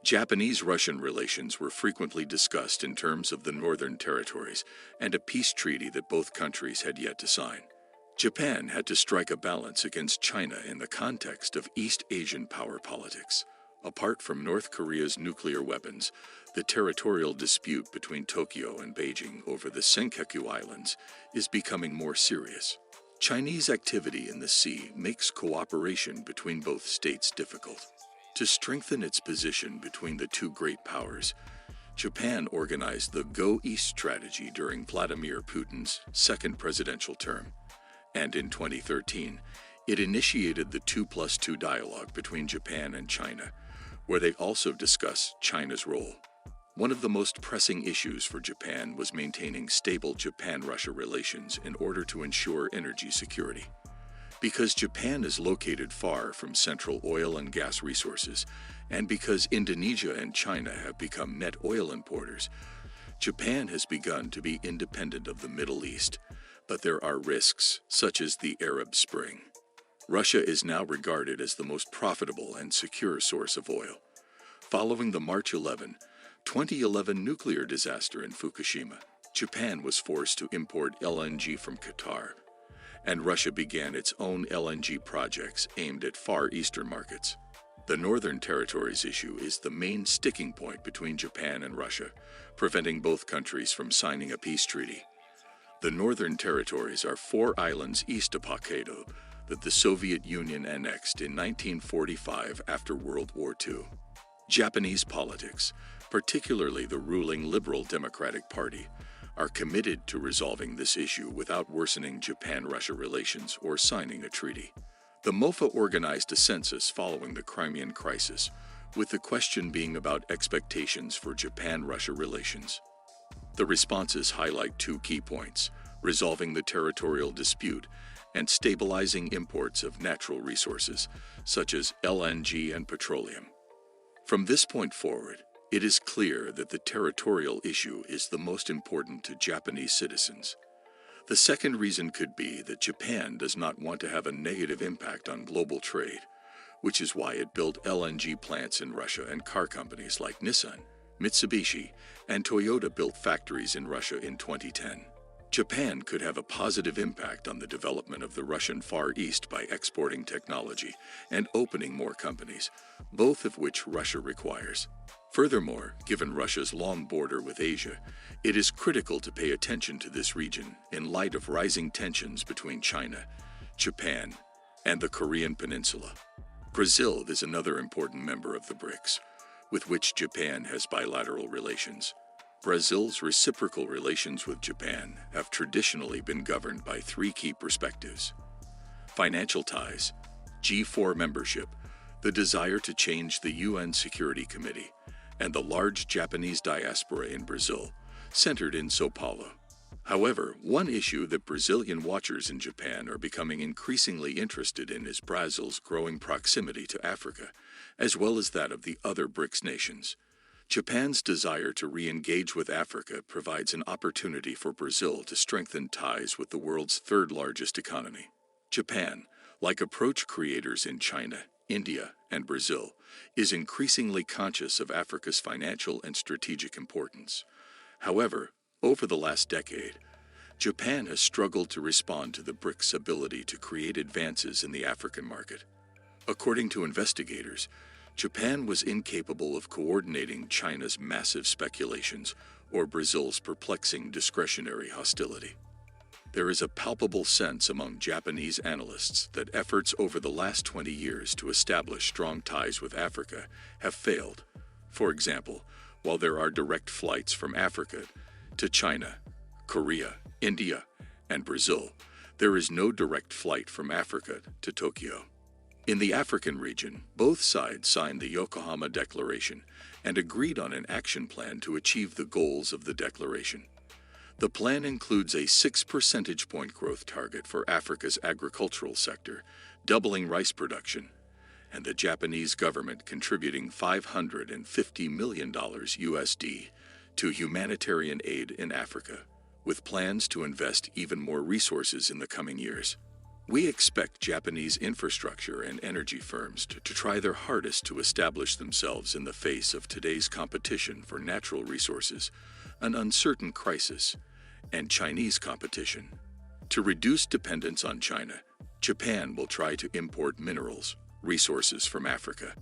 Japanese-Russian relations were frequently discussed in terms of the Northern Territories and a peace treaty that both countries had yet to sign. Japan had to strike a balance against China in the context of East Asian power politics. Apart from North Korea's nuclear weapons, the territorial dispute between Tokyo and Beijing over the Senkaku Islands is becoming more serious. Chinese activity in the sea makes cooperation between both states difficult. To strengthen its position between the two great powers, Japan organized the Go East strategy during Vladimir Putin's second presidential term, and in 2013, it initiated the 2+2 dialogue between Japan and China, where they also discuss China's role. One of the most pressing issues for Japan was maintaining stable Japan-Russia relations in order to ensure energy security. Because Japan is located far from central oil and gas resources, and because Indonesia and China have become net oil importers, Japan has begun to be independent of the Middle East, but there are risks, such as the Arab Spring. Russia is now regarded as the most profitable and secure source of oil. Following the March 11, 2011 nuclear disaster in Fukushima, Japan was forced to import LNG from Qatar, and Russia began its own LNG projects aimed at Far Eastern markets. The Northern Territories issue is the main sticking point between Japan and Russia, preventing both countries from signing a peace treaty. The Northern Territories are 4 islands east of Hokkaido that the Soviet Union annexed in 1945 after World War II. Japanese politics, particularly the ruling Liberal Democratic Party, are committed to resolving this issue without worsening Japan-Russia relations or signing a treaty. The MOFA organized a census following the Crimean crisis, with the question being about expectations for Japan-Russia relations. The responses highlight 2 key points: resolving the territorial dispute and stabilizing imports of natural resources, such as LNG and petroleum. From this point forward, it is clear that the territorial issue is the most important to Japanese citizens. The second reason could be that Japan does not want to have a negative impact on global trade, which is why it built LNG plants in Russia, and car companies like Nissan, Mitsubishi, and Toyota built factories in Russia in 2010. Japan could have a positive impact on the development of the Russian Far East by exporting technology and opening more companies, both of which Russia requires. Furthermore, given Russia's long border with Asia, it is critical to pay attention to this region in light of rising tensions between China, Japan, and the Korean Peninsula. Brazil is another important member of the BRICS, with which Japan has bilateral relations. Brazil's reciprocal relations with Japan have traditionally been governed by 3 key perspectives: financial ties, G4 membership, the desire to change the UN Security Committee, and the large Japanese diaspora in Brazil, centered in São Paulo. However, one issue that Brazilian watchers in Japan are becoming increasingly interested in is Brazil's growing proximity to Africa, as well as that of the other BRICS nations. Japan's desire to re-engage with Africa provides an opportunity for Brazil to strengthen ties with the world's 3rd largest economy. Japan, like approach creators in China, India, and Brazil, is increasingly conscious of Africa's financial and strategic importance. However, over the last decade, Japan has struggled to respond to the BRICS' ability to create advances in the African market. According to investigators, Japan was incapable of coordinating China's massive speculations or Brazil's perplexing discretionary hostility. There is a palpable sense among Japanese analysts that efforts over the last 20 years to establish strong ties with Africa have failed. For example, while there are direct flights from Africa to China, Korea, India, and Brazil, there is no direct flight from Africa to Tokyo. In the African region, both sides signed the Yokohama Declaration and agreed on an action plan to achieve the goals of the declaration. The plan includes a 6 percentage point growth target for Africa's agricultural sector, doubling rice production, and the Japanese government contributing $550 million USD to humanitarian aid in Africa, with plans to invest even more resources in the coming years. We expect Japanese infrastructure and energy firms to try their hardest to establish themselves in the face of today's competition for natural resources, an uncertain crisis, and Chinese competition. To reduce dependence on China, Japan will try to import minerals, resources from Africa.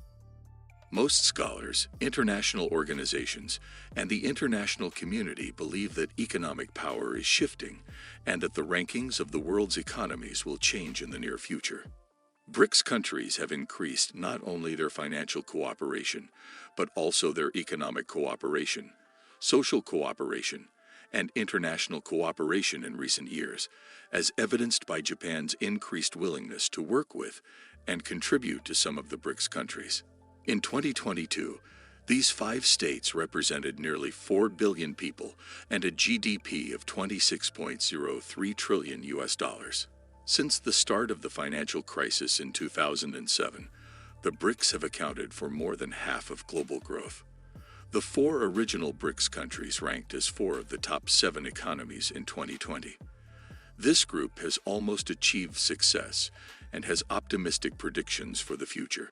Most scholars, international organizations, and the international community believe that economic power is shifting and that the rankings of the world's economies will change in the near future. BRICS countries have increased not only their financial cooperation, but also their economic cooperation, social cooperation, and international cooperation in recent years, as evidenced by Japan's increased willingness to work with and contribute to some of the BRICS countries. In 2022, these 5 states represented nearly 4 billion people and a GDP of $26.03 trillion. Since the start of the financial crisis in 2007, the BRICS have accounted for more than half of global growth. The 4 original BRICS countries ranked as 4 of the top 7 economies in 2020. This group has almost achieved success and has optimistic predictions for the future.